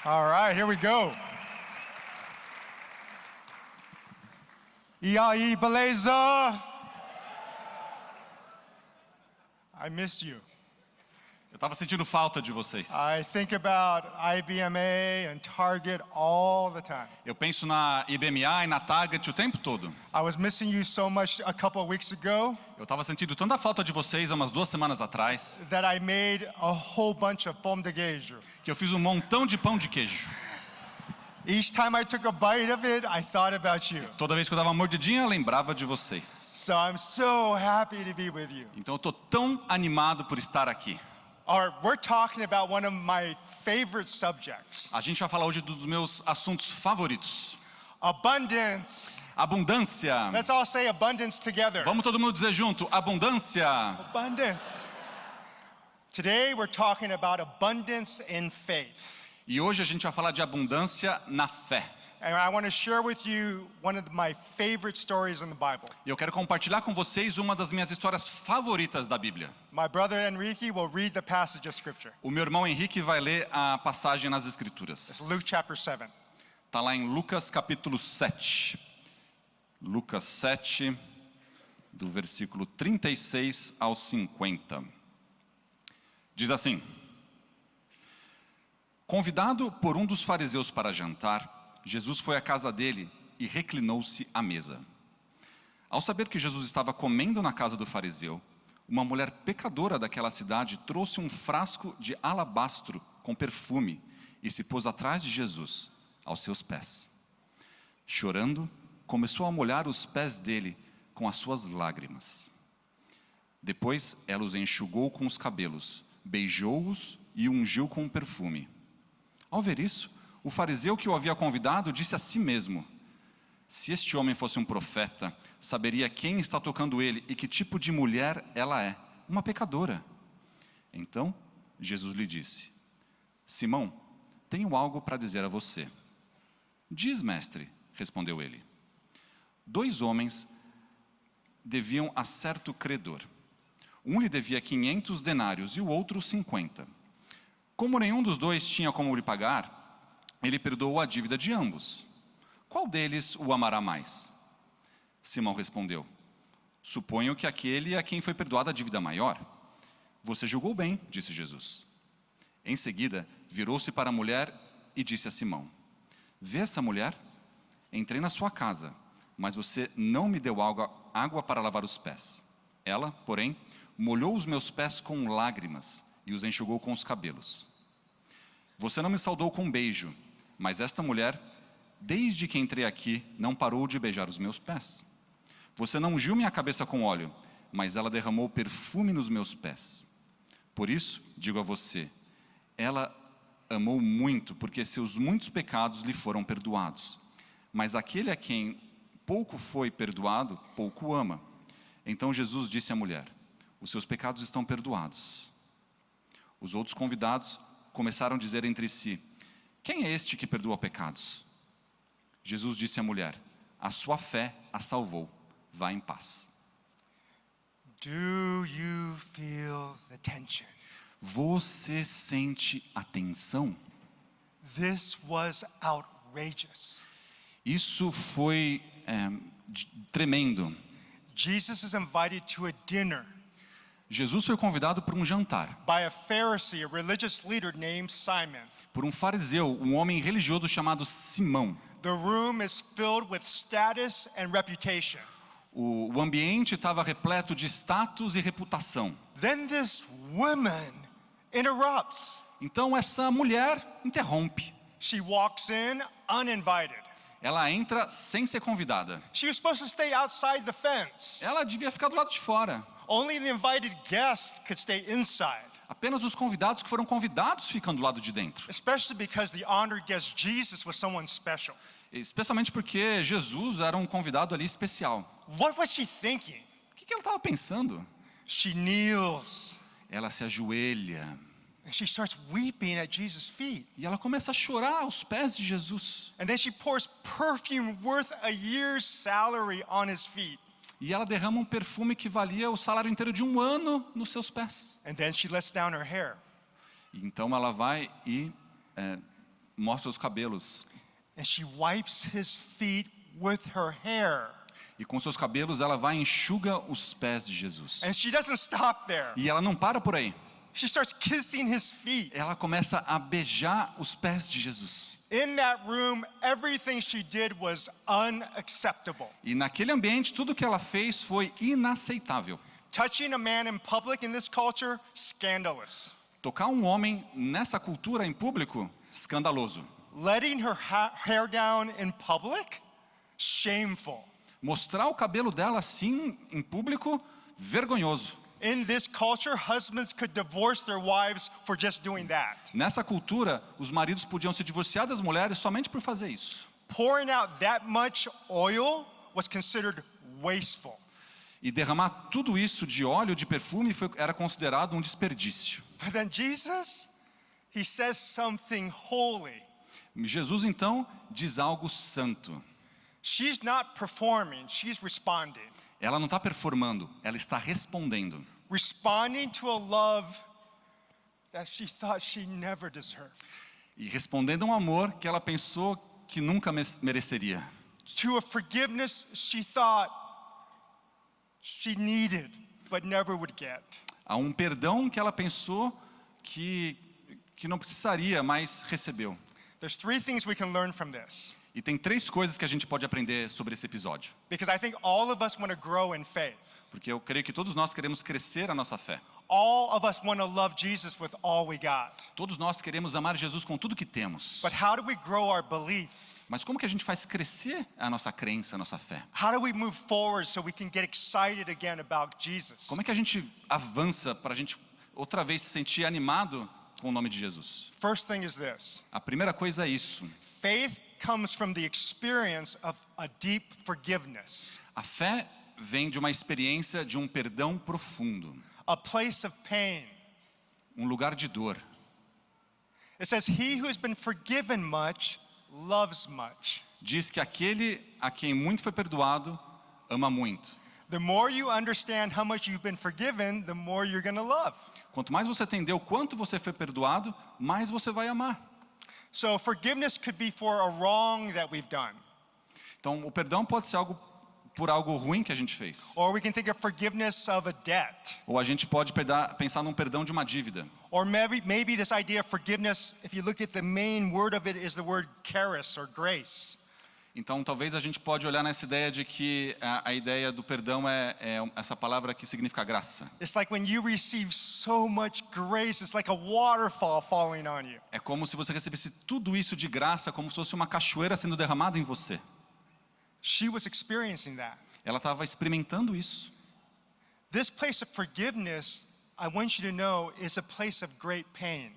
All right, here we go. E aí, beleza? I miss you. Eu estava sentindo falta de vocês. I think about IBMA and Target all the time. Eu penso na IBMA e na Target o tempo todo. I was missing you so much a couple of weeks ago Eu estava sentindo tanta falta de vocês há umas 2 semanas atrás that I made a whole bunch of pão de queijo. que eu fiz um montão de pão de queijo. Each time I took a bite of it, I thought about you. Toda vez que eu dava uma mordidinha, eu lembrava de vocês. So I'm so happy to be with you. Então eu estou tão animado por estar aqui. All right, we're talking about one of my favorite subjects. A gente vai falar hoje dos meus assuntos favoritos. Abundance. Abundância. Let's all say abundance together. Vamos todo mundo dizer junto, abundância. Abundance. Today we're talking about abundance in faith. E hoje a gente vai falar de abundância na fé. And I want to share with you one of my favorite stories in the Bible. E eu quero compartilhar com vocês uma das minhas histórias favoritas da Bíblia. My brother Enrique will read the passage of scripture. O meu irmão Henrique vai ler a passagem nas It's Escrituras. Luke chapter 7. Está lá em Lucas capítulo 7. Lucas 7, do versículo 36 ao 50. Diz assim: Convidado por um dos fariseus para jantar, Jesus foi à casa dele e reclinou-se à mesa. Ao saber que Jesus estava comendo na casa do fariseu, uma mulher pecadora daquela cidade trouxe um frasco de alabastro com perfume e se pôs atrás de Jesus, aos seus pés. Chorando, começou a molhar os pés dele com as suas lágrimas. Depois ela os enxugou com os cabelos, beijou-os e ungiu com o perfume. Ao ver isso, o fariseu que o havia convidado disse a si mesmo: se este homem fosse um profeta, saberia quem está tocando ele e que tipo de mulher ela é, uma pecadora. Então, Jesus lhe disse: Simão, tenho algo para dizer a você. Diz, mestre, respondeu ele. 2 homens deviam a certo credor. Um lhe devia 500 denários e o outro 50. Como nenhum dos dois tinha como lhe pagar, ele perdoou a dívida de ambos. Qual deles o amará mais? Simão respondeu: suponho que aquele a quem foi perdoada a dívida maior. Você julgou bem, disse Jesus. Em seguida, virou-se para a mulher e disse a Simão: vê essa mulher? Entrei na sua casa, mas você não me deu água para lavar os pés. Ela, porém, molhou os meus pés com lágrimas e os enxugou com os cabelos. Você não me saudou com um beijo, mas esta mulher, desde que entrei aqui, não parou de beijar os meus pés. Você não ungiu minha cabeça com óleo, mas ela derramou perfume nos meus pés. Por isso, digo a você, ela amou muito, porque seus muitos pecados lhe foram perdoados. Mas aquele a quem pouco foi perdoado, pouco ama. Então Jesus disse à mulher: os seus pecados estão perdoados. Os outros convidados começaram a dizer entre si: quem é este que perdoa pecados? Jesus disse à mulher: a sua fé a salvou. Vá em paz. Do you feel the tension? Você sente a tensão? This was outrageous. Isso foi tremendo. Jesus is invited to a dinner Jesus foi convidado para um jantar by a Pharisee, a religious leader named Simon. por um fariseu, um homem religioso chamado Simão. The room is filled with status and reputation. O ambiente estava repleto de status e reputação. Then this woman interrupts. Então essa mulher interrompe. She walks in uninvited. Ela entra sem ser convidada. She was supposed to stay outside the fence. Ela devia ficar do lado de fora. Only the invited guests could stay inside. Apenas os convidados que foram convidados ficam do lado de dentro. Especially because the honored guest Jesus was someone special. Especialmente porque Jesus era um convidado ali especial. What was she thinking? O que ela estava pensando? She kneels Ela se ajoelha and she starts weeping at Jesus' feet. e ela começa a chorar aos pés de Jesus. And then she pours perfume worth a year's salary on his feet. E ela derrama um perfume que valia o salário inteiro de um ano nos seus pés. And then she lets down her hair. E então ela vai e mostra os cabelos. and she wipes his feet with her hair. E com seus cabelos ela vai e enxuga os pés de Jesus. And she doesn't stop there. E ela não para por aí. She starts kissing his feet. Ela começa a beijar os pés de Jesus. In that room, everything she did was unacceptable. E naquele ambiente, tudo que ela fez foi inaceitável. Touching a man in public in this culture, scandalous. Tocar um homem nessa cultura em público, escandaloso. Letting her hair down in public, shameful. Mostrar o cabelo dela assim em público, vergonhoso. In this culture, husbands could divorce their wives for just doing that. Nessa cultura, os maridos podiam se divorciar das mulheres somente por fazer isso. Pouring out that much oil was considered wasteful. E derramar tudo isso de óleo, de perfume, era considerado um desperdício. But then Jesus, he says something holy. Jesus, então, diz algo santo. She's not performing, she's responding. Ela não está performando, ela está respondendo. Responding to a love that she thought she never deserved. E respondendo a um amor que ela pensou que nunca mereceria. To a forgiveness she thought she needed, but never would get. A um perdão que ela pensou que não precisaria, mas recebeu. There's three things we can learn from this. E tem 3 coisas que a gente pode aprender sobre esse episódio. Because I think all of us want to grow in faith. Porque eu creio que todos nós queremos crescer a nossa fé. All of us want to love Jesus with all we got. Todos nós queremos amar Jesus com tudo que temos. But how do we grow our belief? Mas como que a gente faz crescer a nossa crença, a nossa fé? How do we move forward so we can get excited again about Jesus? Como é que a gente avança para a gente outra vez se sentir animado com o nome de Jesus? First thing is this. A primeira coisa é isso. Faith comes from the experience of a deep forgiveness, A fé vem de uma experiência de um perdão profundo, a place of pain. um lugar de dor. It says, he who has been forgiven much loves much. Diz que aquele a quem muito foi perdoado, ama muito. The more you understand how much you've been forgiven, the more you're going to love. Quanto mais você entendeu quanto você foi perdoado, mais você vai amar. So forgiveness could be for a wrong that we've done. Então, o perdão pode ser algo por algo ruim que a gente fez. Or we can think of forgiveness of a debt. Ou a gente pode pensar num perdão de uma dívida. Or maybe this idea of forgiveness, if you look at the main word of it, is the word charis or grace. Então, talvez a gente pode olhar nessa ideia de que a ideia do perdão é essa palavra que significa graça. It's like when you receive so much grace, it's like a waterfall falling on you. É como se você recebesse tudo isso de graça, como se fosse uma cachoeira sendo derramada em você. She was experiencing that. Ela estava experimentando isso. This place of forgiveness, I want you to know, is a place of great pain.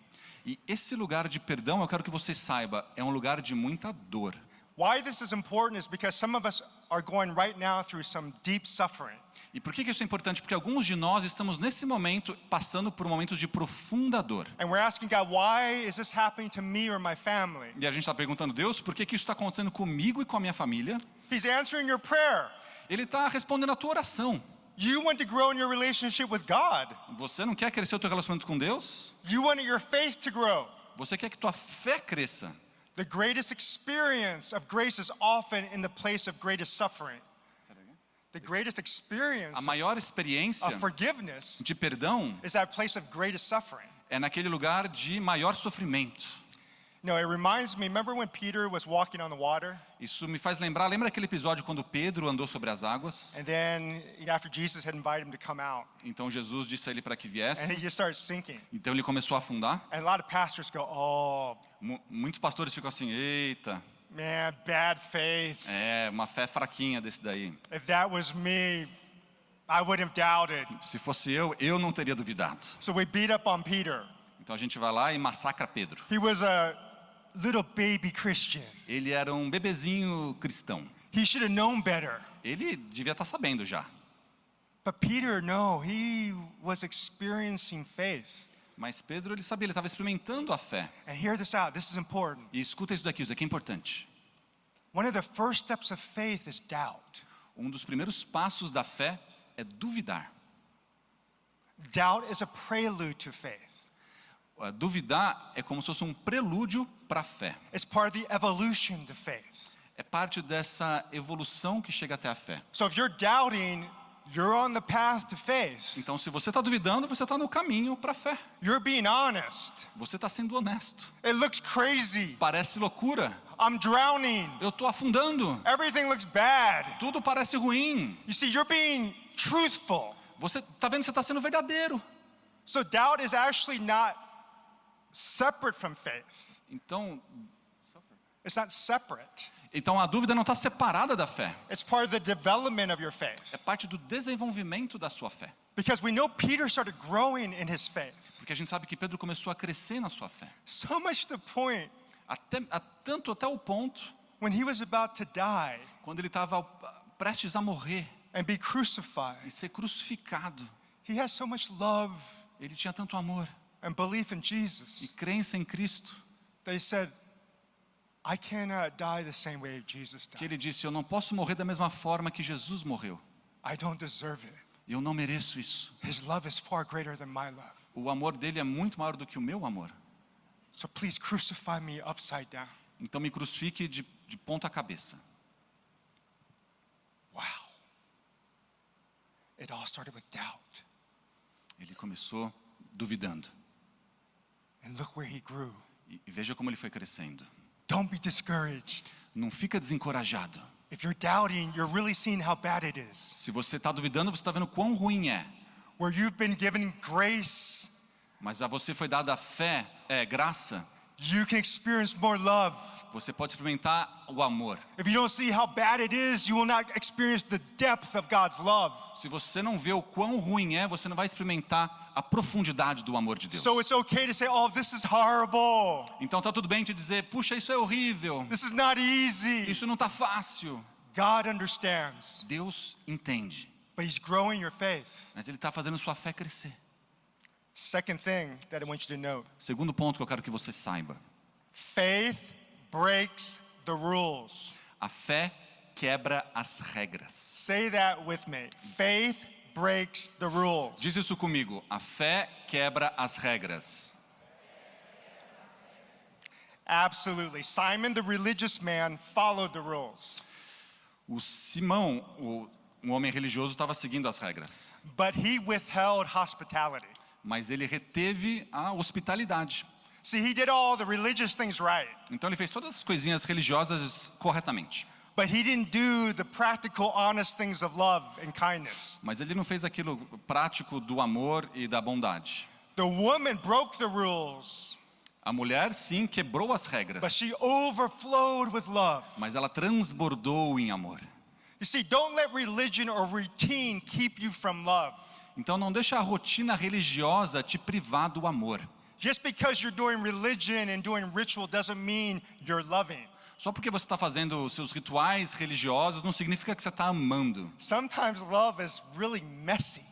E esse lugar de perdão, eu quero que você saiba, é um lugar de muita dor. Why this is important is because some of us are going right now through some deep suffering. E por que isso é importante? Porque alguns de nós estamos nesse momento passando por momentos de profunda dor. And we're asking God, why is this happening to me or my family? E a gente está perguntando, Deus, por que isso está acontecendo comigo e com a minha família? He's answering your prayer. Ele está respondendo a tua oração. You want to grow in your relationship with God. Você não quer crescer o teu relacionamento com Deus? You want your faith to grow. Você quer que tua fé cresça? The greatest experience of grace is often in the place of greatest suffering. The greatest experience A maior experiência of forgiveness de perdão is that place of greatest suffering. é naquele lugar de maior sofrimento. You know, it reminds me, remember when Peter was walking on the water? Isso me faz lembrar, lembra aquele episódio quando Pedro andou sobre as águas? And then after Jesus had invited him to come out, Então Jesus disse a ele para que and viesse. he just started sinking. Então ele começou a afundar. And a lot of pastors go, oh, Muitos pastores ficam assim, eita, man, bad faith. é uma fé fraquinha desse daí. If that was me, I would have doubted. Se fosse eu não teria duvidado. So we beat up on Peter. Então a gente vai lá e massacra Pedro. He was a little baby Christian. Ele era um bebezinho cristão. He should have known better. Ele devia estar sabendo já. But Peter, no, he was experiencing faith. Mas Pedro, ele sabia, ele estava experimentando a fé. And hear this out, this is important. E escuta isso daqui é importante. One of the first steps of faith is doubt. Um dos primeiros passos da fé é duvidar. Doubt is a prelude to faith. Duvidar é como se fosse um prelúdio para a fé. It's part of the evolution to faith. É parte dessa evolução que chega até a fé. So if you're doubting, you're on the path to faith. Então, se você está duvidando, você está no caminho para a fé. You're being honest. Você está sendo honesto. It looks crazy. Parece loucura. I'm drowning. Eu estou afundando. Everything looks bad. Tudo parece ruim. You see, you're being truthful. Você está vendo que você está sendo verdadeiro. So doubt is actually not separate from faith. Então, It's not separate. a dúvida não está separada da fé. It's part of the development of your faith. É parte do desenvolvimento da sua fé. Because we know Peter started growing in his faith. Porque a gente sabe que Pedro começou a crescer na sua fé. So much to the point Tanto até o ponto, when he was about to die quando ele estava prestes a morrer and be e crucified, ser crucificado, he has so much love ele tinha tanto amor and belief in e Jesus crença em Cristo, that he said, I cannot die the same way Jesus que died. ele disse: eu não posso morrer da mesma forma que Jesus morreu. I don't deserve it. Eu não mereço isso. His love is far greater than my love. O amor dele é muito maior do que o meu amor. So please crucify me upside down. Então me crucifique de ponta cabeça. Wow. It all started with doubt. Ele começou duvidando. And look where he grew. E veja como ele foi crescendo. Don't be discouraged. Não fica desencorajado. If you're doubting, you're really seeing how bad it is. Se você está duvidando, você está vendo quão ruim é. Where you've been given grace, Mas a você foi dada fé, graça. you can experience more love. Você pode experimentar o amor. If you don't see how bad it is, you will not experience the depth of God's love. Se você não vê o quão ruim é, você não vai experimentar a profundidade do amor de Deus. So it's okay to say, oh, this is horrible. Então tá tudo bem te dizer: puxa, isso é horrível. This is not easy. Isso não tá fácil. God understands, Deus entende, but he's growing your faith. mas Ele está fazendo sua fé crescer. Second thing that I want you to note, Segundo ponto que eu quero que você saiba: faith breaks the rules. a fé quebra as regras. Say that with me. Faith breaks the rules. Diz isso comigo: a fé quebra as regras. Absolutely. Simon, the religious man, followed the rules. O Simão, um homem religioso, estava seguindo as regras, But he withheld hospitality. mas ele reteve a hospitalidade. See, he did all the religious things right, Então ele fez todas as coisinhas religiosas corretamente, but he didn't do the practical, honest things of love and kindness. mas ele não fez aquilo prático do amor e da bondade. The woman broke the rules, A mulher, sim, quebrou as but regras, she overflowed with love. mas ela transbordou em amor. You see, don't let religion or routine keep you from love. Então não deixa a rotina religiosa te privar do amor. Just because you're doing religion and doing ritual doesn't mean you're loving. Só porque você está fazendo os seus rituais religiosos não significa que você está amando. Sometimes love is really messy.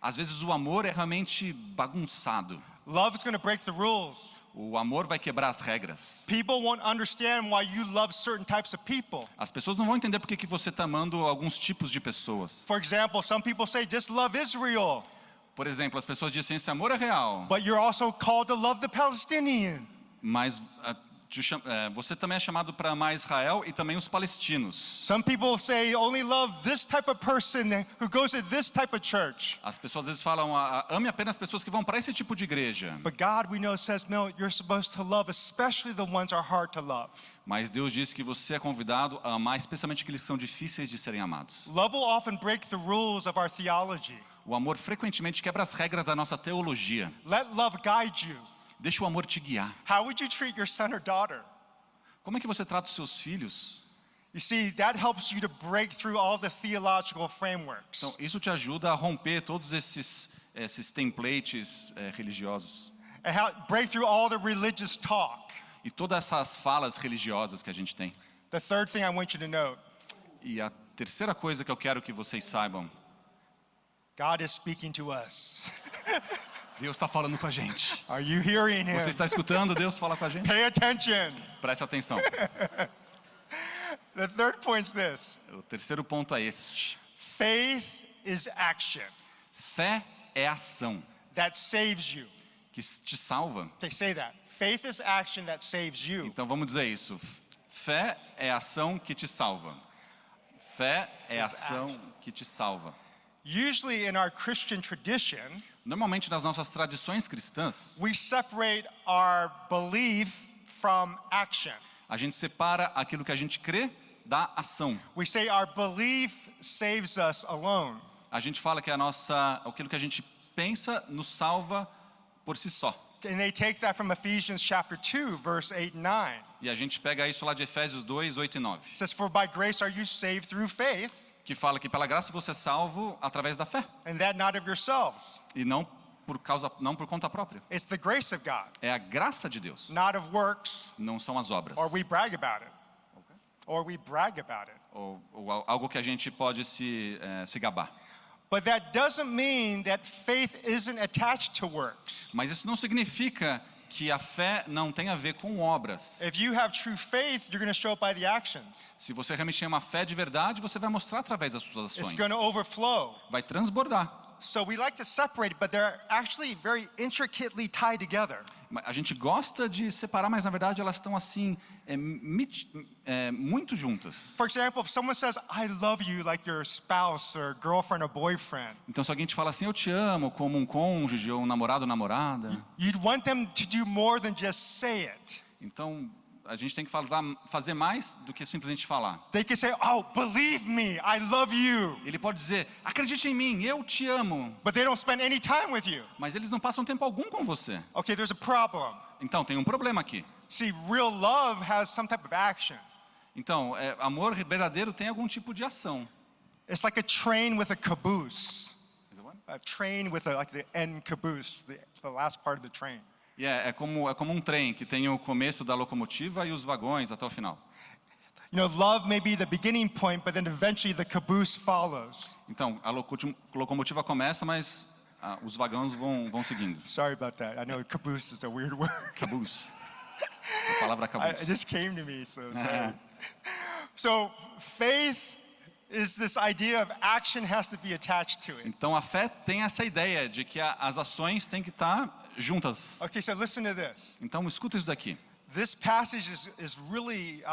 Às vezes o amor é realmente bagunçado. Love is going to break the rules. O amor vai quebrar as regras. People won't understand why you love certain types of people. As pessoas não vão entender por que você está amando alguns tipos de pessoas. For example, some people say just love Israel, Por exemplo, as pessoas dizem: esse amor é real, but you're also called to love the Palestinian. mas você também é chamado para amar Israel e também os palestinos. Some people say only love this type of person who goes to this type of church. As pessoas às vezes falam: ame apenas pessoas que vão para esse tipo de igreja. But God, we know, says no, you're supposed to love especially the ones that are hard to love. Mas Deus diz que você é convidado a amar especialmente aqueles que são difíceis de serem amados. Love will often break the rules of our theology. O amor frequentemente quebra as regras da nossa teologia. Let love guide you. Deixa o amor te guiar. How would you treat your son or daughter? Como é que você trata os seus filhos? You see, that helps you to break through all the theological frameworks. Então, isso te ajuda a romper todos esses templates religiosos. And break through all the religious talk. E todas essas falas religiosas que a gente tem. The third thing I want you to note, E a terceira coisa que eu quero que vocês saibam: God is speaking to us. Deus está falando com a gente. Are you hearing him? Você está escutando Deus falar com a gente? Pay attention. Preste atenção. The third point is this. O terceiro ponto é este: Faith is action fé é ação that saves you. que te salva. Okay, say that. Faith is action that saves you. Então vamos dizer isso. Fé é ação que te salva. Fé é ação que te salva. Usually in our Christian tradition, Normalmente nas nossas tradições cristãs, we separate our belief from action. a gente separa aquilo que a gente crê da ação. We say our belief saves us alone. A gente fala que aquilo que a gente pensa nos salva por si só. And they take that from Ephesians chapter 2, verse 8 and 9. E a gente pega isso lá de Efésios 2, 8 e 9. It says, "For by grace are you saved through faith, Que fala que pela graça você é salvo através da fé. and that not of yourselves. E não por conta própria. It's the grace of God, É a graça de Deus. not of works, Não são as obras. or we brag about it. Or we brag about it. Ou algo que a gente pode se gabar. But that doesn't mean that faith isn't attached to works. Mas isso não significa que a fé não tem a ver com obras. If you have true faith, you're going to show up by the actions. Se você realmente tem uma fé de verdade, você vai mostrar através das suas It's ações. going to overflow. Vai transbordar. So we like to separate, but they're actually very intricately tied together. A gente gosta de separar, mas na verdade elas estão assim, muito juntas. For example, if someone says, "I love you," like your spouse or girlfriend or boyfriend, Então se alguém te fala assim, eu te amo, como um cônjuge ou um namorado ou namorada, you'd want them to do more than just say it. então a gente tem que fazer mais do que simplesmente falar. They can say, "Oh, believe me, I love you," Ele pode dizer, acredite em mim, eu te amo, but they don't spend any time with you. mas eles não passam tempo algum com você. Okay, there's a problem. Então tem um problema aqui. See, real love has some type of action. Então, amor verdadeiro tem algum tipo de ação. It's like a train with a caboose. A train with like the end caboose, the last part of the train. E é como um trem que tem o começo da locomotiva e os vagões até o final. You know, love may be the beginning point, but then eventually the caboose follows. Então, a locomotiva começa, mas os vagões vão seguindo. Sorry about that. I know caboose is a weird word. Caboose. A palavra It caboose. just came to me, so sorry. So faith is this idea of action has to be attached to it. Então, a fé tem essa ideia de que as ações têm que estar juntas. Okay, so listen to this. Então, escuta isso daqui. This passage is really,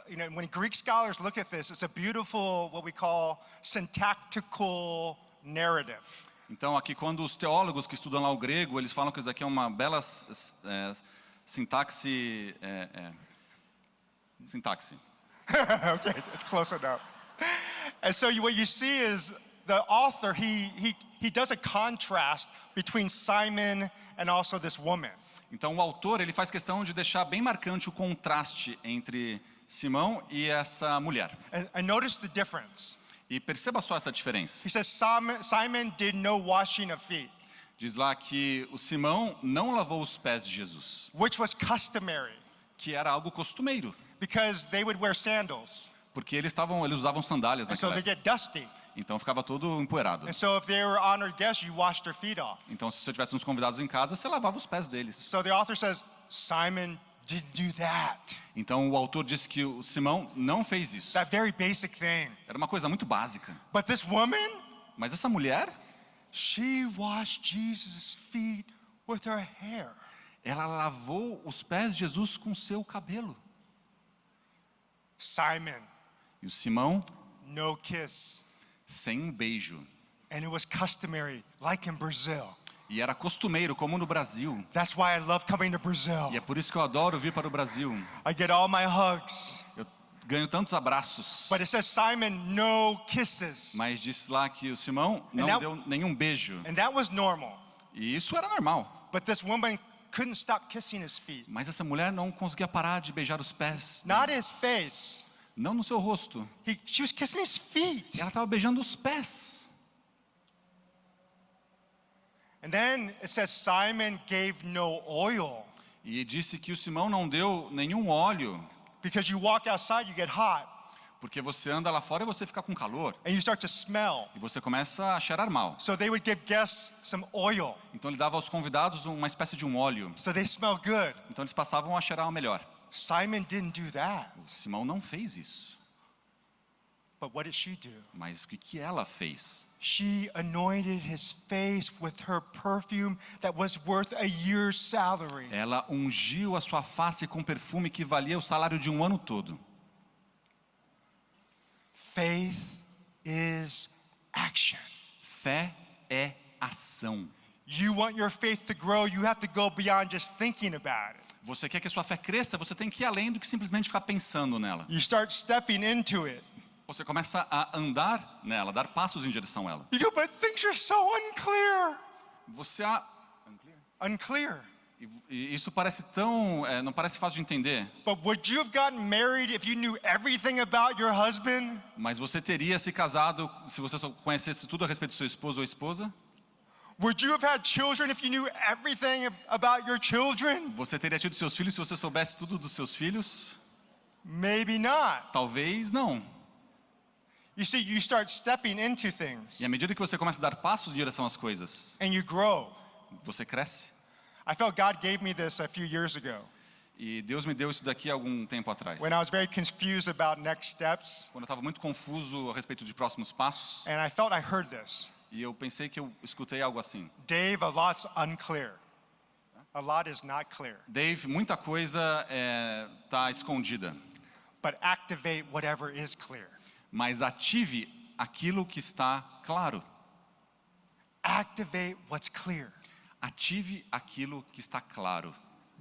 you know, when Greek scholars look at this, it's a beautiful, what we call syntactical narrative. Então, aqui, quando os teólogos que estudam lá o grego, eles falam que isso daqui é uma bela sintaxe. Sintaxe. Okay, it's close enough. And so what you see is the author, he does a contrast between Simon and also this woman. Então, o autor ele faz questão de deixar bem marcante o contraste entre Simão e essa mulher. And notice the difference. E perceba só essa diferença. He says Simon did no washing of feet, Diz lá que o Simão não lavou os pés de Jesus, which was customary que era algo costumeiro, because they would wear sandals. porque eles usavam sandálias And so naquela they época. get dusty. Então ficava todo empoeirado. And so if they were honored guests, you washed their feet off. Então se você tivesse uns convidados em casa, você lavava os pés deles. So the author says Simon didn't do that. Então o autor disse que o Simão não fez isso. That very basic thing. Era uma coisa muito básica. But this woman, Mas essa mulher, she washed Jesus' feet with her hair. ela lavou os pés de Jesus com seu cabelo. Simon, E o Simão, no kiss. sem um beijo. And it was customary, like in Brazil. E era costumeiro, como no Brasil. That's why I love coming to Brazil. E é por isso que eu adoro vir para o Brasil. I get all my hugs. Eu ganho tantos abraços. But it says Simon, no kisses. Mas disse lá que o Simão não deu nenhum beijo. And that was normal. E isso era normal. But this woman couldn't stop kissing his feet. Mas essa mulher não conseguia parar de beijar os pés. Not his face. Não no seu rosto. She was kissing his feet. Ela estava beijando os pés. And then it says Simon gave no oil. E disse que o Simão não deu nenhum óleo. Because you walk outside, you get hot. Porque você anda lá fora e você fica com calor. And you start to smell. E você começa a cheirar mal. So they would give guests some oil. Então ele dava aos convidados uma espécie de um óleo. So they smell good. Então eles passavam a cheirar melhor. Simon didn't do that. O Simão não fez isso. But what did she do? Mas o que ela fez? She anointed his face with her perfume that was worth a year's salary. Ela ungiu a sua face com perfume que valia o salário de um ano todo. Faith is action. Fé é ação. You want your faith to grow, you have to go beyond just thinking about it. Você quer que a sua fé cresça, você tem que ir além do que simplesmente ficar pensando nela. You start stepping into it. Você começa a andar nela, dar passos em direção a ela. You go, but things are so unclear. Você Unclear. e isso parece tão, não parece fácil de entender. But would you have gotten married if you knew everything about your husband? Mas você teria se casado se você só conhecesse tudo a respeito do seu esposo ou esposa? Would you have had children if you knew everything about your children? Você teria tido seus filhos se você soubesse tudo dos seus filhos? Maybe not. Talvez não. You see, you start stepping into things E à medida que você começa a dar passos em direção às coisas, and you grow. você cresce. I felt God gave me this a few years ago E Deus me deu isso daqui há algum tempo atrás. when I was very confused about next steps, Quando eu estava muito confuso a respeito de próximos passos, and I felt I heard this. e eu pensei que eu escutei algo assim. Dave, a lot's unclear. A lot is not clear. Dave, muita coisa está escondida, But activate whatever is clear. mas ative aquilo que está claro. Activate what's clear. Ative aquilo que está claro.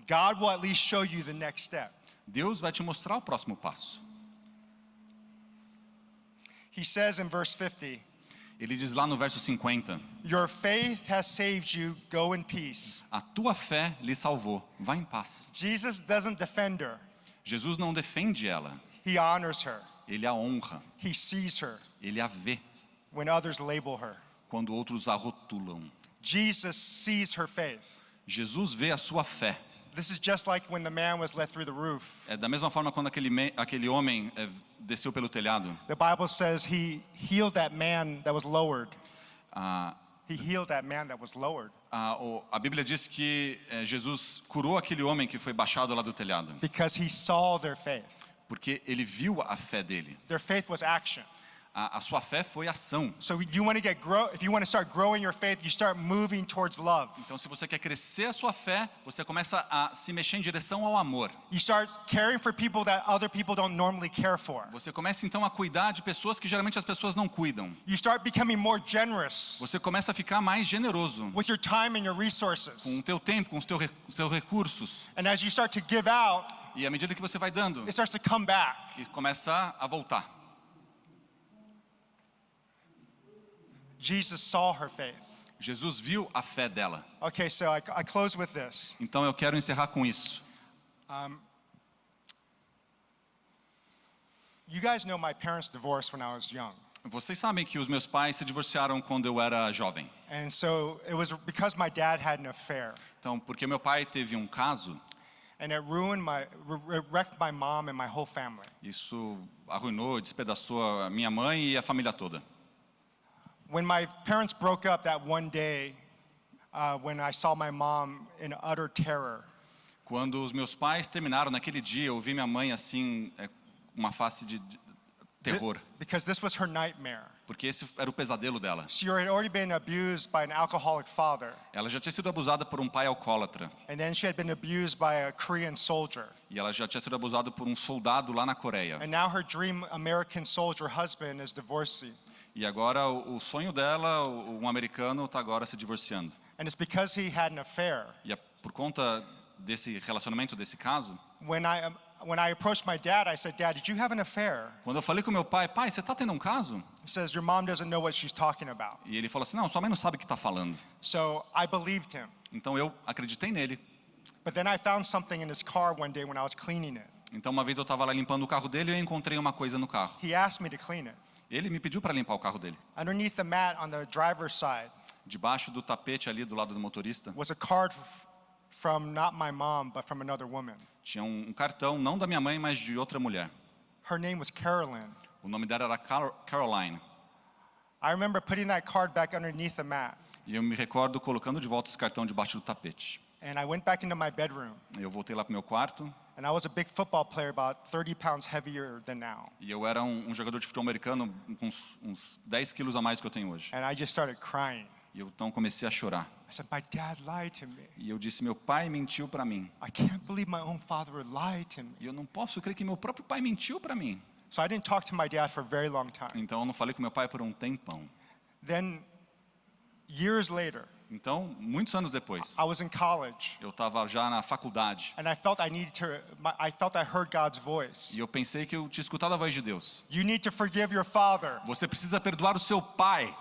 God will at least show you the next step. Deus vai te mostrar o próximo passo. He says in verse 50, Ele diz lá no verso 50, your faith has saved you, go in peace. a tua fé lhe salvou, vá em paz. Jesus doesn't defend her. Jesus não defende ela, He honors her. ele a honra, He sees her ele a vê when others label her. quando outros a rotulam. Jesus sees her faith. Jesus vê a sua fé. This is just like when the man was let through the roof. É da mesma forma quando aquele homem desceu pelo telhado. The Bible says he healed that man that was lowered. Ah, He healed that man that was lowered a Bíblia diz que Jesus curou aquele homem que foi baixado lá do telhado, because he saw their faith. porque ele viu a fé dele. Their faith was action. A sua fé foi ação. So you want to if you want to start growing your faith, you start moving towards love. Então, se você quer crescer a sua fé, você começa a se mexer em direção ao amor. You start caring for people that other people don't normally care for. Você começa então a cuidar de pessoas que geralmente as pessoas não cuidam. You start becoming more generous Você começa a ficar mais generoso with your time and your resources. com o teu tempo, com os teus recursos. And as you start to give out, E à medida que você vai dando, it starts to come back. e começa a voltar. Jesus saw her faith. Jesus viu a fé dela. Okay, so I close with this. Então eu quero encerrar com isso. You guys know my parents divorced when I was young. Vocês sabem que os meus pais se divorciaram quando eu era jovem. And so it was because my dad had an affair. Então, porque meu pai teve um caso, And it wrecked my mom and my whole family. isso arruinou, despedaçou a minha mãe e a família toda. When my parents broke up that one day, when I saw my mom in utter terror, Quando os meus pais terminaram naquele dia, eu vi minha mãe assim, uma face de terror, because this was her nightmare. porque esse era o pesadelo dela. She had already been abused by an alcoholic father, Ela já tinha sido abusada por um pai alcoólatra, and then she had been abused by a Korean soldier. e ela já tinha sido abusada por um soldado lá na Coreia. And now her dream American soldier husband is divorcing. E agora o sonho dela, um americano, está agora se divorciando. And it's because he had an affair. E é por conta desse relacionamento, desse caso, When I approached my dad, I said, Dad, did you have an affair? quando eu falei com meu pai, pai, você está tendo um caso? He says, your mom doesn't know what she's talking about. E ele falou assim, não, sua mãe não sabe o que está falando. So I believed him. Então eu acreditei nele. But then I found something in his car one day when I was cleaning it. Então uma vez eu estava lá limpando o carro dele e eu encontrei uma coisa no carro. He asked me to clean it. Ele me pediu para limpar o carro dele. Underneath the mat on the driver's side Debaixo do tapete ali do lado do motorista, was a card from not my mom, but from another woman. tinha um cartão, não da minha mãe, mas de outra mulher. Her name was Carolyn. O nome dela era Caroline. I remember putting that card back underneath the mat. E eu me recordo colocando de volta esse cartão debaixo do tapete. And I went back into my bedroom. Eu voltei lá para o meu quarto And I was a big football player, about 30 pounds heavier than now. e eu era um jogador de futebol americano com uns 10 quilos a mais que eu tenho hoje. And I just started crying. E eu então comecei a chorar. I said, my dad lied to me. E eu disse, meu pai mentiu para mim. I can't believe my own father would lie to me. E eu não posso crer que meu próprio pai mentiu para mim. So I didn't talk to my dad for a very long time. Então eu não falei com meu pai por um tempão. Then, years later, Então, muitos anos depois, I was in college, eu estava já na faculdade. and I felt I heard God's voice. E eu pensei que eu tinha escutado a voz de Deus. You need to forgive your father. Você precisa perdoar o seu pai.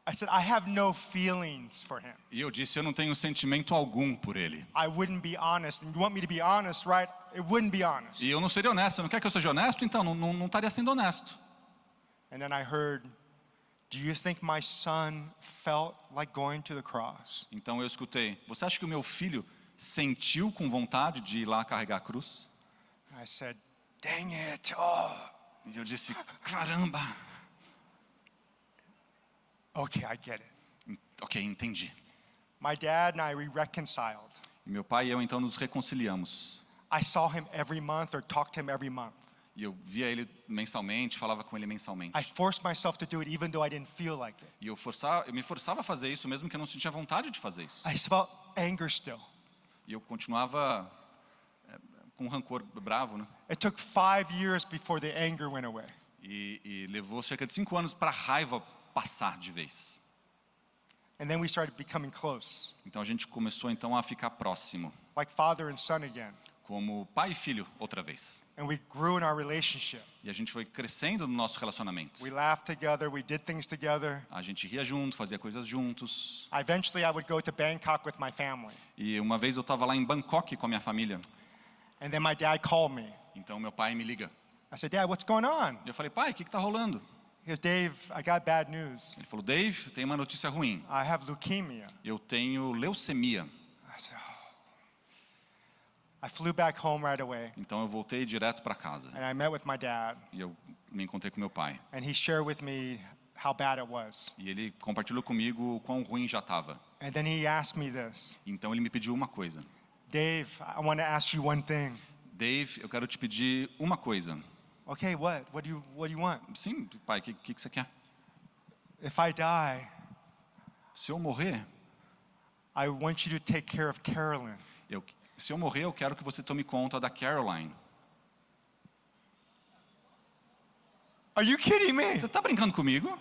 I said, I have no feelings for him. E eu disse, eu não tenho sentimento algum por ele. I wouldn't be honest. And you want me to be honest, right? It wouldn't be honest. E eu não seria honesto. Você não quer que eu seja honesto? Então, não estaria sendo honesto. And then I heard, do you think my son felt like going to the cross? Então eu escutei, você acha que o meu filho sentiu com vontade de ir lá carregar a cruz? I said, dang it. Oh, E eu disse, caramba. okay, I get it. Ok, entendi. My dad and we reconciled. E meu pai e eu então nos reconciliamos. I saw him every month or talked to him every month. E eu via ele mensalmente, falava com ele mensalmente. I forced myself to do it even though I didn't feel like it. E eu me forçava a fazer isso, mesmo que eu não sentia vontade de fazer isso. I felt anger still. E eu continuava com rancor bravo, né? It took 5 years before the anger went away. E levou cerca de 5 anos para a raiva passar de vez. And then we started becoming close, Então a gente começou então a ficar próximo, like father and son again. como pai e filho outra vez. And we grew in our relationship. E a gente foi crescendo no nosso relacionamento. We laughed together, we did things together. A gente ria junto, fazia coisas juntos. Eventually I would go to Bangkok with my family. E uma vez eu estava lá em Bangkok com a minha família. And then my dad called me. Então meu pai me liga. I said, Dad, what's going on? E eu falei, pai, o que está rolando? He goes, Dave, I got bad news. Ele falou, Dave, tem uma notícia ruim. I have leukemia. Eu tenho leucemia. I said, oh. I flew back home right away. Então eu voltei direto para casa. And I met with my dad. E eu me encontrei com meu pai. And he shared with me how bad it was. E ele compartilhou comigo o quão ruim já estava. And then he asked me this. Então ele me pediu uma coisa. Dave, I want to ask you one thing. Dave, eu quero te pedir uma coisa. Okay, what? What do you want? Sim, pai, o que você quer? If I die, Se eu morrer, I want you to take care of Carolyn. se eu morrer, eu quero que você tome conta da Caroline. Are you kidding me? Você está brincando comigo?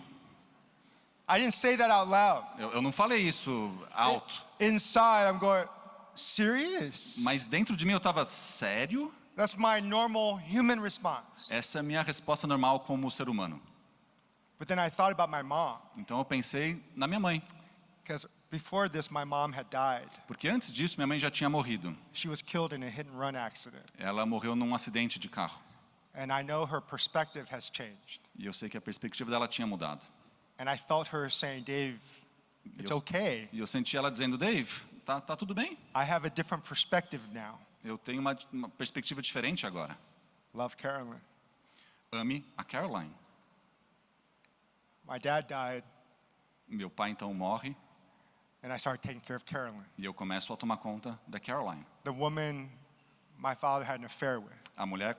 I didn't say that out loud. Eu não falei isso alto. Inside, I'm going, serious? Mas dentro de mim eu estava, sério? That's my normal human response. Essa é a minha resposta normal como ser humano. But then I thought about my mom. Então eu pensei na minha mãe. Because before this, my mom had died. Porque antes disso, minha mãe já tinha morrido. She was killed in a hit and run accident. Ela morreu num acidente de carro. And I know her perspective has changed. E eu sei que a perspectiva dela tinha mudado. And I felt her saying, Dave, it's okay. E eu senti ela dizendo, Dave, tá tudo bem. I have a different perspective now. Eu tenho uma perspectiva diferente agora. Love Carolyn. Ame a Caroline. My dad died, Meu pai então morre and I started taking care of Carolyn, e eu começo a tomar conta da Caroline. the woman my father had an affair with, A mulher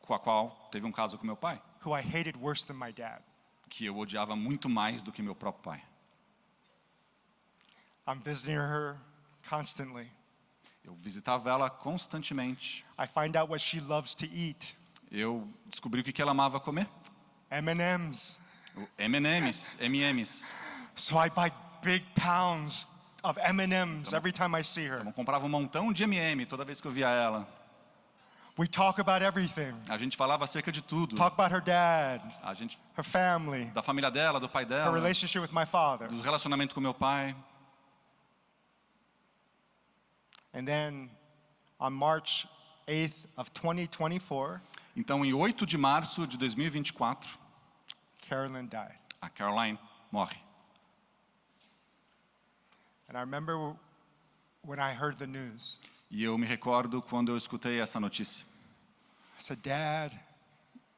com a qual teve um caso com meu pai. who I hated worse than my dad. Que eu odiava muito mais do que meu próprio pai. I'm visiting her constantly. Eu visitava ela constantemente. I find out what she loves to eat. Eu descobri o que ela amava comer. M&Ms. O M&M's. So I buy big pounds of M&Ms every time I see her. Então eu comprava um montão de M&M toda vez que eu via ela. We talk about everything. A gente falava acerca de tudo. Talk about her dad, A gente her family, da família dela, do pai her dela, relationship with my father. do relacionamento com meu pai. And then on March 8th of 2024, Então, em 8 de março de 2024, Carolyn died. a Caroline morre. And I remember when I heard the news. E eu me recordo quando eu escutei essa notícia. I said, Dad,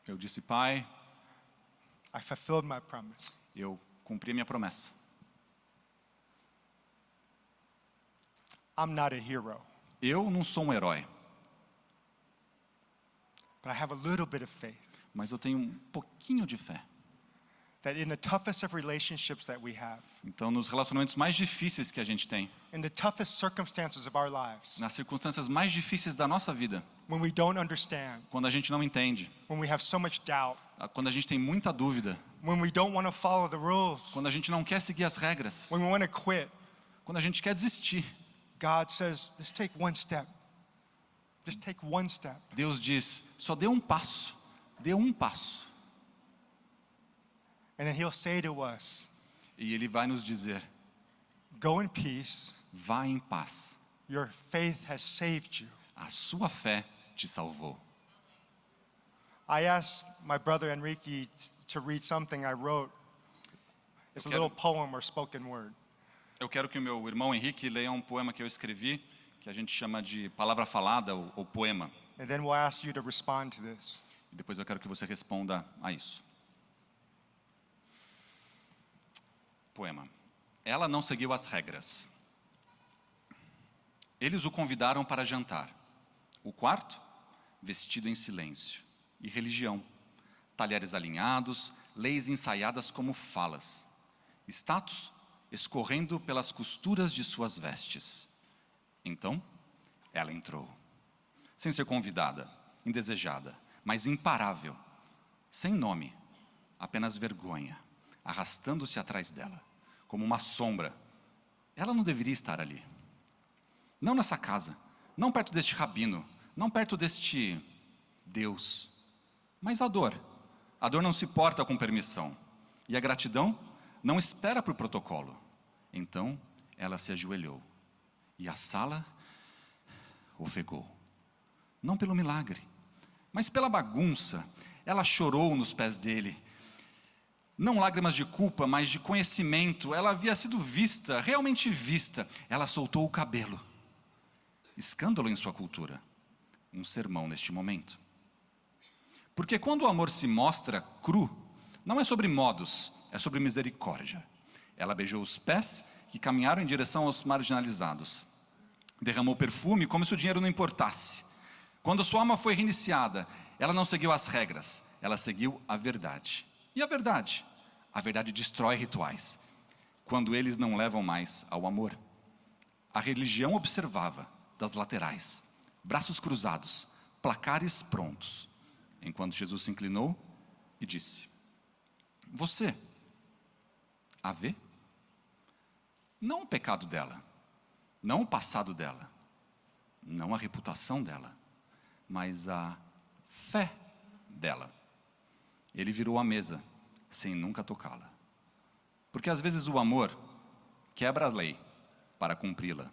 Eu disse, pai, I fulfilled my promise. eu cumpri a minha promessa. I'm not a hero, Eu não sou um herói, but I have a little bit of faith mas eu tenho um pouquinho de fé. that in the toughest of relationships that we have, Então, nos relacionamentos mais difíceis que a gente tem, in the toughest circumstances of our lives, nas circunstâncias mais difíceis da nossa vida, when we don't understand, quando a gente não entende, when we have so much doubt, quando a gente tem muita dúvida, when we don't want to follow the rules, quando a gente não quer seguir as regras, when we want to quit, quando a gente quer desistir, God says, just take one step. Just take one step. Deus diz, só dê um passo, dê um passo. And then he'll say to us, E Ele vai nos dizer, go in peace. vá em paz, Your faith has saved you. a sua fé te salvou. I asked my brother Enrique to read something I wrote. It's a little poem or spoken word. Eu quero que o meu irmão Henrique leia um poema que eu escrevi, que a gente chama de palavra falada ou poema. And then we'll ask you to respond to this. E depois eu quero que você responda a isso. Poema. Ela não seguiu as regras. Eles o convidaram para jantar. O quarto, vestido em silêncio. E religião. Talheres alinhados, leis ensaiadas como falas. Status escorrendo pelas costuras de suas vestes. Então, ela entrou. Sem ser convidada, indesejada, mas imparável. Sem nome, apenas vergonha, arrastando-se atrás dela, como uma sombra. Ela não deveria estar ali. Não nessa casa, não perto deste rabino, não perto deste Deus. Mas a dor não se porta com permissão. E a gratidão não espera por protocolo. Então, ela se ajoelhou. E a sala ofegou. Não pelo milagre, mas pela bagunça. Ela chorou nos pés dele. Não lágrimas de culpa, mas de conhecimento. Ela havia sido vista, realmente vista. Ela soltou o cabelo. Escândalo em sua cultura. Um sermão neste momento. Porque quando o amor se mostra cru, não é sobre modos, é sobre misericórdia. Ela beijou os pés que caminharam em direção aos marginalizados. Derramou perfume como se o dinheiro não importasse. Quando sua alma foi reiniciada, ela não seguiu as regras, ela seguiu a verdade. E a verdade? A verdade destrói rituais, quando eles não levam mais ao amor. A religião observava, das laterais, braços cruzados, placares prontos, enquanto Jesus se inclinou e disse, você a vê? Não o pecado dela, não o passado dela, não a reputação dela, mas a fé dela. Ele virou a mesa, sem nunca tocá-la. Porque às vezes o amor quebra a lei para cumpri-la.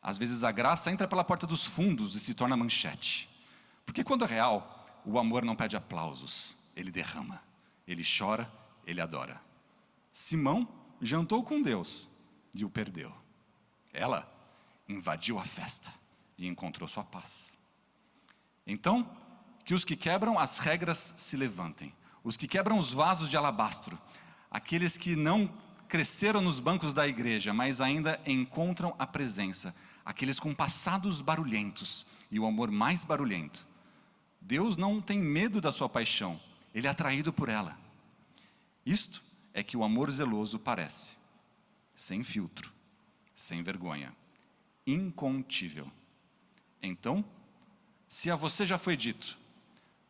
Às vezes a graça entra pela porta dos fundos e se torna manchete. Porque quando é real, o amor não pede aplausos, ele derrama, ele chora, ele adora. Simão jantou com Deus e o perdeu. Ela invadiu a festa e encontrou sua paz. Então, que os que quebram as regras se levantem, os que quebram os vasos de alabastro, aqueles que não cresceram nos bancos da igreja, mas ainda encontram a presença, aqueles com passados barulhentos e o amor mais barulhento. Deus não tem medo da sua paixão, ele é atraído por ela. Isto é que o amor zeloso parece, sem filtro, sem vergonha, incontível. Então, se a você já foi dito,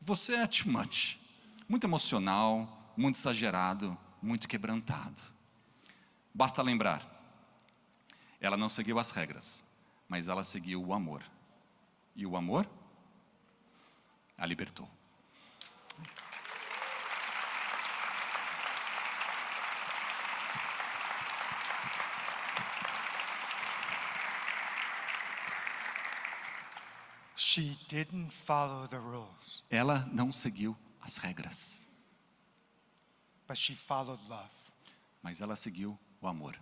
você é too much, muito emocional, muito exagerado, muito quebrantado. Basta lembrar, ela não seguiu as regras, mas ela seguiu o amor. E o amor a libertou. She didn't follow the rules, Ela não seguiu as regras, but she followed love. mas ela seguiu o amor.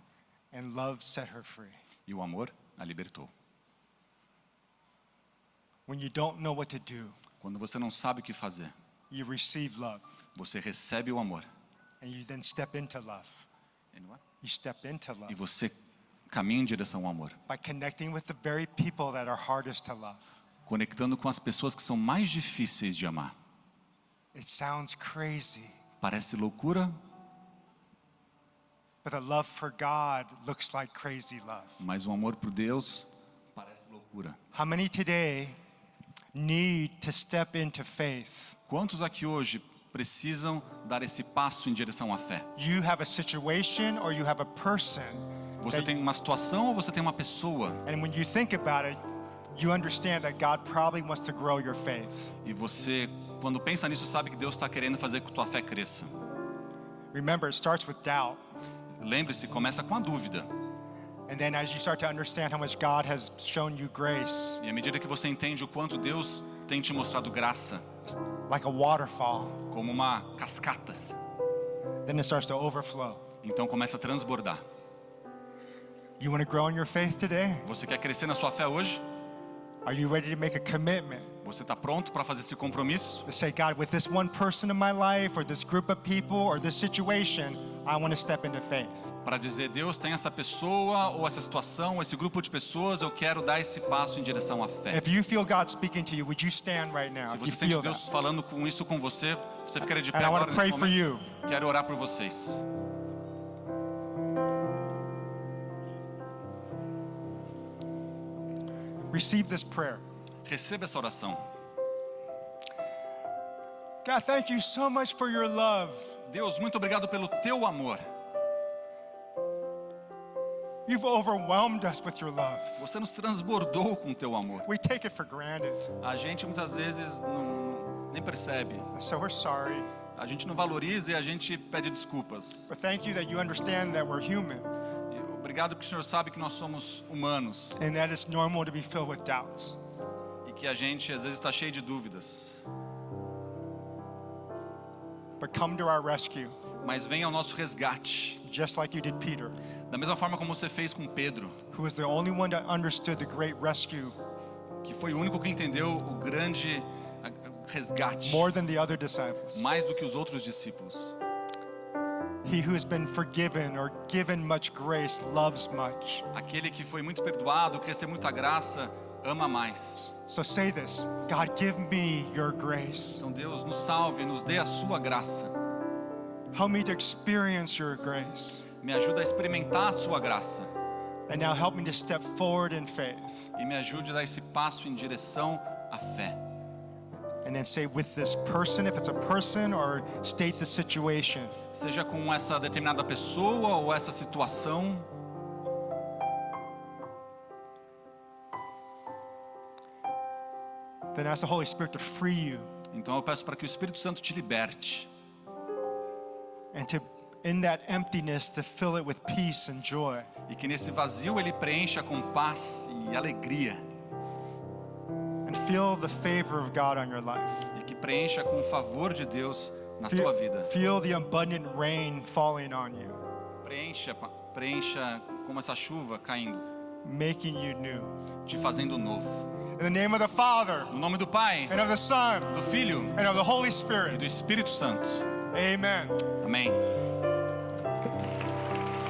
And love set her free. E o amor a libertou. When you don't know what to do, Quando você não sabe o que fazer, you receive love. você recebe o amor. And you then step into love. You step into E love. você Caminhe em direção ao amor, by connecting with the very people that are hardest to love. conectando com as pessoas que são mais difíceis de amar. It sounds crazy, Parece loucura, but the love for God looks like crazy love. mas o amor por Deus parece loucura. How many today need to step into faith? Quantos aqui hoje precisam dar esse passo em direção à fé? You have a situation or you have a person, Você tem uma situação ou você tem uma pessoa? and when you think about it, you understand that God probably wants to grow your faith. E você, quando pensa nisso, sabe que Deus está querendo fazer com que tua fé cresça. Remember, it starts with doubt. Lembre-se, começa com a dúvida. And then as you start to understand how much God has shown you grace, E à medida que você entende o quanto Deus tem te mostrado graça, like a waterfall, como uma cascata, then it starts to overflow. então começa a transbordar. You want to grow in your faith today? Você quer crescer na sua fé hoje? Are you ready to make a commitment Você está pronto para fazer esse compromisso? to say, God, with this one person in my life or this group of people or this situation, I want to step into faith? Para dizer, Deus, tem essa pessoa ou essa situação, ou esse grupo de pessoas, eu quero dar esse passo em direção à fé. If you feel God speaking to you, would you stand right now? Se If you você sente feel Deus that. falando com isso com você, você ficaria de pé And I want agora to pray nesse for momento? you. Quero orar por vocês. Receive this prayer. Receba essa oração. God, thank you so much for your love. Deus, muito obrigado pelo teu amor. You've overwhelmed us with your love. Você nos transbordou com o teu amor. We take it for granted. A gente muitas vezes nem percebe. So we're sorry. A gente não valoriza e a gente pede desculpas. But thank you that you understand that we're human E obrigado porque o Senhor sabe que nós somos humanos and that it's normal to be filled with doubts. e que a gente às vezes está cheio de dúvidas. But come to our rescue, Mas vem ao nosso resgate, just like you did Peter, da mesma forma como você fez com Pedro, who was the only one that understood the great rescue que foi o único que entendeu o grande resgate, more than the other disciples. mais do que os outros discípulos. He who has been forgiven or given much grace loves much. Aquele que foi muito perdoado, que recebeu muita graça, ama mais. So say this, God, give me your grace. Então Deus nos salve, nos dê a sua graça. Help me to experience your grace. Me ajuda a experimentar a sua graça. And now help me to step forward in faith. E me ajude a dar esse passo em direção à fé. And then say with this person, if it's a person, or state the situation. Seja com essa determinada pessoa ou essa situação. Then ask the Holy Spirit to free you Então eu peço para que o Espírito Santo te liberte. and to, in that emptiness, to fill it with peace and joy. E que nesse vazio ele preencha com paz e alegria. And feel the favor of God on your life. E que preencha com o favor de Deus na tua vida. Feel the abundant rain falling on you, Preencha como essa chuva caindo, making you new. te fazendo novo. In the name of the Father, No nome do Pai, and of the Son, do Filho and of the Holy e Spirit. do Espírito Santo. Amen. Amém.